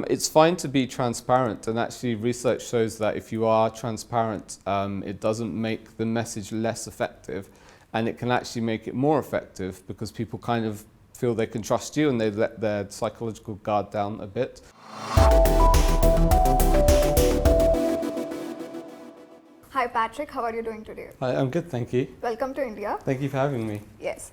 It's fine to be transparent, and actually research shows that if you are transparent, it doesn't make the message less effective, and it can actually make it more effective because people kind of feel they can trust you and they let their psychological guard down a bit. Hi Patrick, how are you doing today? Hi, I'm good, thank you. Welcome to India. Thank you for having me. Yes.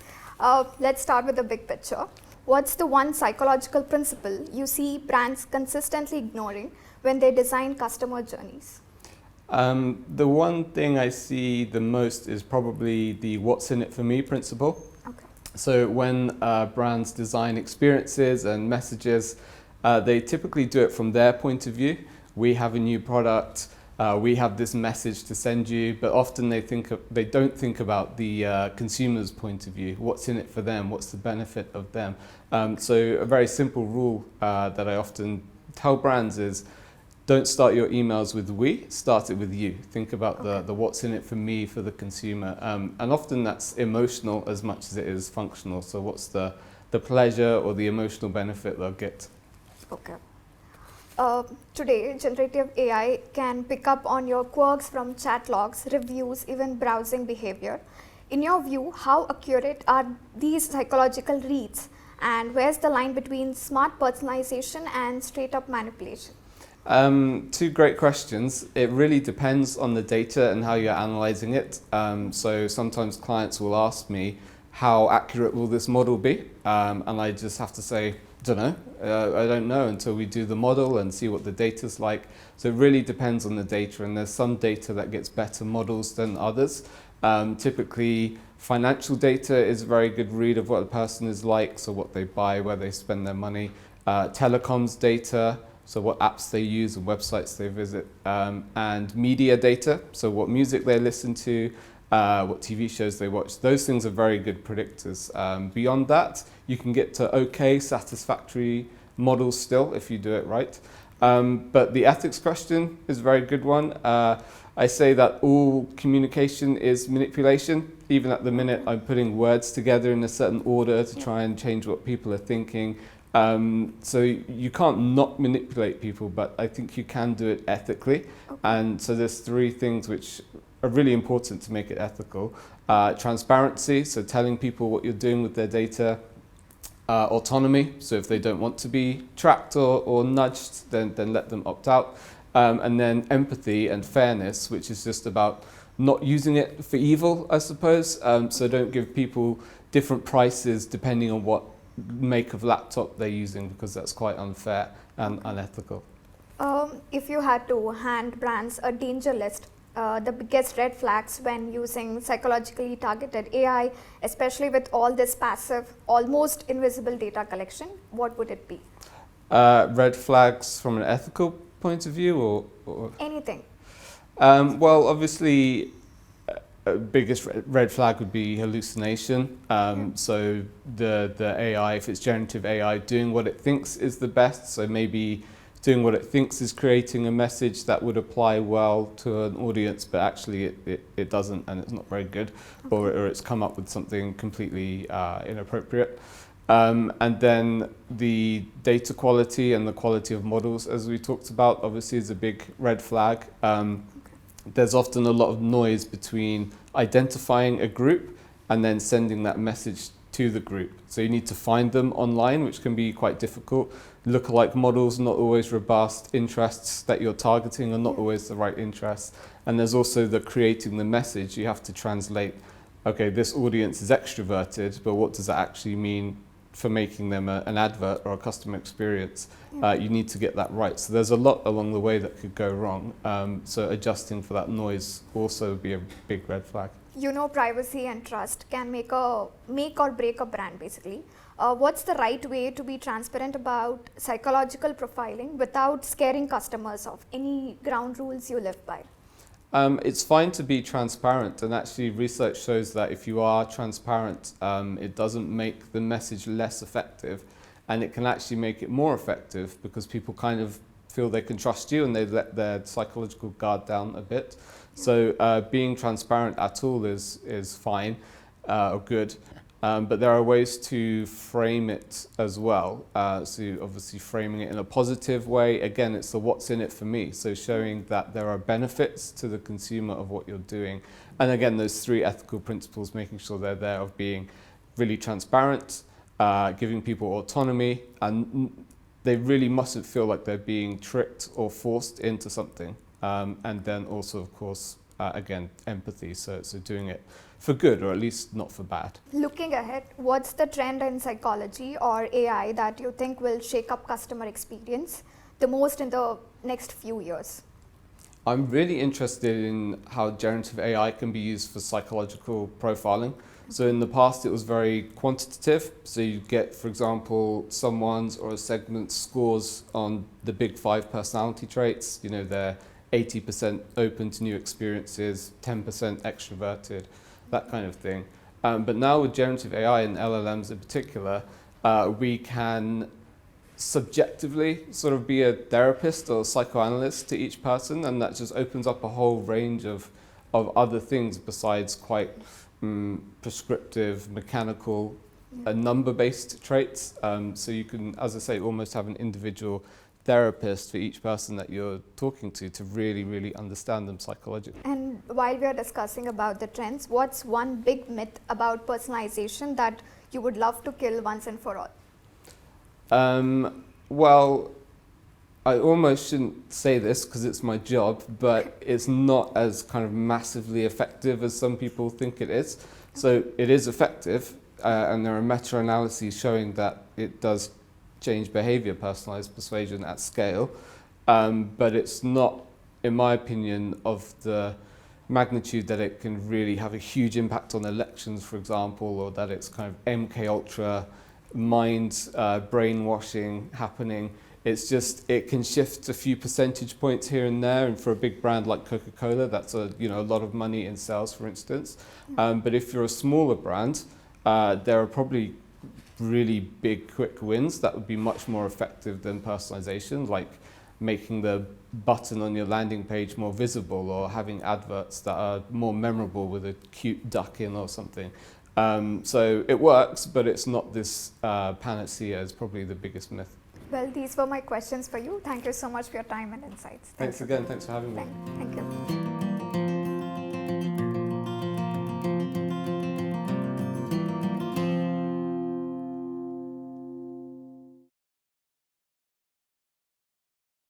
Let's start with the big picture. What's the one psychological principle you see brands consistently ignoring when they design customer journeys? The one thing I see the most is probably the what's in it for me principle. Okay. So when brands design experiences and messages, they typically do it from their point of view. We have a new product, we have this message to send you, but often they don't think about the consumer's point of view. What's in it for them? What's the benefit of them? So a very simple rule that I often tell brands is, don't start your emails with we, start it with you. Think about the what's in it for me, for the consumer. And often that's emotional as much as it is functional. So what's the pleasure or the emotional benefit they'll get? Okay. Today, generative AI can pick up on your quirks from chat logs, reviews, even browsing behavior. In your view, how accurate are these psychological reads? And where's the line between smart personalization and straight up manipulation? Two great questions. It really depends on the data and how you're analyzing it. So sometimes clients will ask me, how accurate will this model be? And I just have to say, I don't know until we do the model and see what the data's like. So it really depends on the data, and there's some data that gets better models than others. Typically, financial data is a very good read of what a person is like, so what they buy, where they spend their money. Telecoms data, so what apps they use and websites they visit. And media data, so what music they listen to, what TV shows they watch. Those things are very good predictors. Beyond that, you can get to okay, satisfactory models still if you do it right. But the ethics question is a very good one. I say that all communication is manipulation. Even at the minute, I'm putting words together in a certain order to try and change what people are thinking. So you can't not manipulate people, but I think you can do it ethically. And so there's three things which are really important to make it ethical. Transparency, so telling people what you're doing with their data. Autonomy, so if they don't want to be tracked or nudged, then let them opt out. And then empathy and fairness, which is just about not using it for evil, I suppose. So don't give people different prices depending on what make of laptop they're using, because that's quite unfair and unethical. If you had to hand brands a danger list, the biggest red flags when using psychologically targeted AI, especially with all this passive, almost invisible data collection, what would it be? Red flags from an ethical point of view, or? Anything. Well, obviously, biggest red flag would be hallucination. So the AI, if it's generative AI, doing what it thinks is the best, so maybe doing what it thinks is creating a message that would apply well to an audience, but actually it doesn't, and it's not very good, or it's come up with something completely inappropriate. And then the data quality and the quality of models, as we talked about, obviously is a big red flag. There's often a lot of noise between identifying a group and then sending that message to the group. So you need to find them online, which can be quite difficult. Lookalike models, not always robust. Interests that you're targeting are not always the right interests. And there's also the creating the message. You have to translate, okay, this audience is extroverted, but what does that actually mean for making them an advert or a customer experience? You need to get that right. So there's a lot along the way that could go wrong. So adjusting for that noise also would be a big red flag. You know, privacy and trust can make or break a brand, basically. What's the right way to be transparent about psychological profiling without scaring customers off? Any ground rules you live by? It's fine to be transparent, and actually research shows that if you are transparent, it doesn't make the message less effective, and it can actually make it more effective because people kind of feel they can trust you and they let their psychological guard down a bit. So being transparent at all is fine or good. But there are ways to frame it as well. So obviously framing it in a positive way. Again, it's the what's in it for me. So showing that there are benefits to the consumer of what you're doing. And again, those three ethical principles, making sure they're there, of being really transparent, giving people autonomy, and they really mustn't feel like they're being tricked or forced into something. And then also, of course, again, empathy. So doing it for good, or at least not for bad. Looking ahead, what's the trend in psychology or AI that you think will shake up customer experience the most in the next few years? I'm really interested in how generative AI can be used for psychological profiling. So in the past, it was very quantitative. So you get, for example, someone's or a segment's scores on the big 5 personality traits. You know, they're 80% open to new experiences, 10% extroverted, that kind of thing. But now with generative AI and LLMs in particular, we can subjectively sort of be a therapist or psychoanalyst to each person, and that just opens up a whole range of other things besides quite prescriptive, mechanical, number-based traits. So you can, as I say, almost have an individual therapist for each person that you're talking to really, really understand them psychologically. And while we are discussing about the trends, what's one big myth about personalization that you would love to kill once and for all? Well, I almost shouldn't say this because it's my job, but it's not as kind of massively effective as some people think it is. So it is effective, and there are meta-analyses showing that it does change behavior, personalized persuasion at scale, but it's not, in my opinion, of the magnitude that it can really have a huge impact on elections, for example, or that it's kind of MK Ultra mind brainwashing happening. It's just, it can shift a few percentage points here and there, and for a big brand like Coca-Cola, that's a lot of money in sales, for instance. But if you're a smaller brand, there are probably really big quick wins that would be much more effective than personalization, like making the button on your landing page more visible, or having adverts that are more memorable with a cute duck in or something. So it works, but it's not this panacea is probably the biggest myth. Well, these were my questions for you. Thank you so much for your time and insights. Thanks again. Thanks for having me. Thank you.